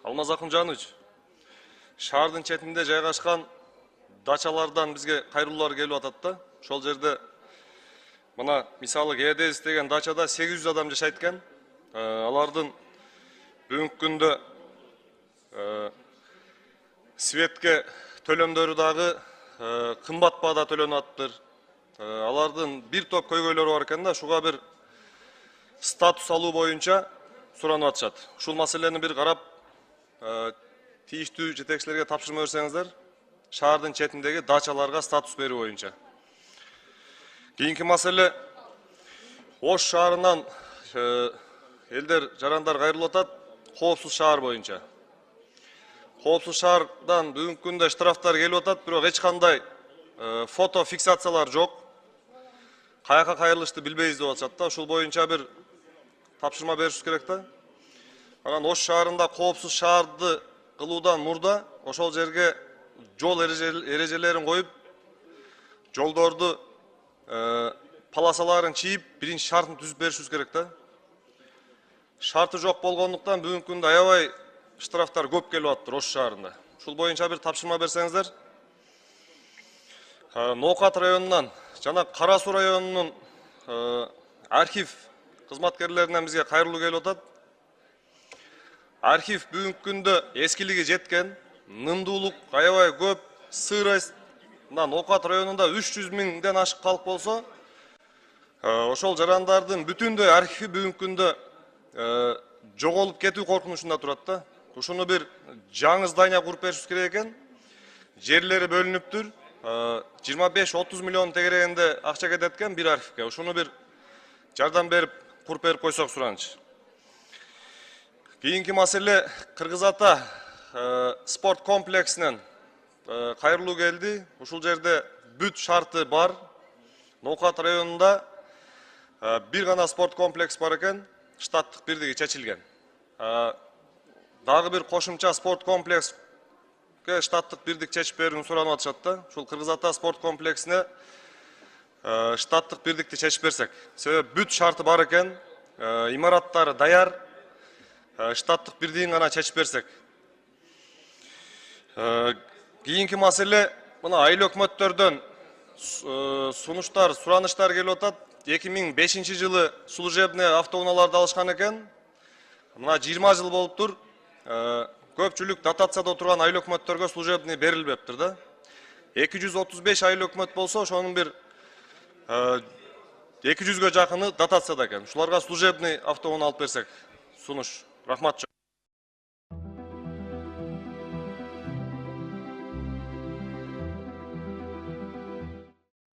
Алмаз Акынжанович, шаардын четинде жайгашкан дачалардан бизге кайрылуулар келип атат да. Ошол жерде мына мисалы Гедез деген дачада 800 адам жашайт экен. Алардын бүгүнкү күндө светке төлөмдөрү дагы кымбат баада төлөнүп атыптыр. Алардын бир топ көйгөйлөрү бар экен да, ушуга бир статус алуу боюнча суранып атышат. Ушул маселени бир карап, тийиштүү жетекчилерге тапшырма берсеңиздер, шаардын четиндеги дачаларга статус берүү боюнча. Кийинки маселе, Ош шаарынан элдер жарандар кайрылып атат, коопсуз шаар боюнча. Коопсуз шаардан бүгүнкү күндө штрафтар келип атат, бирок эч кандай фото фиксациялар жок. Каяка кайрылышты билбейбиз деп атышат да. Ушул боюнча бир тапшырма беришибиз керек да. Анан Ош шаарында коопсуз шаарды кылуудан мурда ошол жерге жол эрежелерин коюп, жолдорду полосаларын чийип, биринчи шартын түзүп беришибиз керек да. Шарты жок болгондуктан бүгүнкү күндө аябай штрафтар көп келип атыптыр Ош шаарында. Ушул боюнча бир тапшырма берсеңиздер. Ноокат районунан жана Кара Суу районунун архив кызматкерлеринен бизге кайрылуу келип атат. Архив бүгүнкү күндө эскилиги жеткен, нымдуулук аябай көп, сырость. Ноокат районунда 300 миңден ашык калк болсо, ошол жарандардын бүтүндөй архиви бүгүнкү күндө жоголуп кетүү коркунучунда турат да. Ушуну бир жаңы здание куруп беришибиз керек экен. Жерлери бөлүнүптүр. 25-30 миллион тегерегинде акча кетет экен бир архивге. Ушуну бир жардам берип, куруп берип койсок сураныч. Кийинки маселе, Кыргыз Ата спорт комплексинен кайрылуу келди. Ушул жерде бүт шарты бар. Ноокат районунда бир гана спорт комплекс бар экен, штаттык бирдиги чечилген. Дагы бир кошумча спорт комплекске штаттык бирдик чечип берүүнү суранып атышат да. Ушул Кыргыз Ата спорт комплексине штаттык бирдикти чечип берсек. Себеби бүт шарты бар экен, имараттары даяр, штаттык бирдигин гана чечип берсек. Кийинки маселе, мына айыл өкмөттөрдөн сунуштар, сураныштар келип атат. 2005 жылы служебный автоунааларды алышкан экен. Мына 20 жыл болуптур. Көпчүлүк дотацияда отурган айыл өкмөттөргө служебный берилбептир да. 235 айыл өкмөт болсо, ошонун бир 200га жакыны дотацияда экен. Ушуларга служебный автоунаа алып берсек. Сунуш. Рахмат.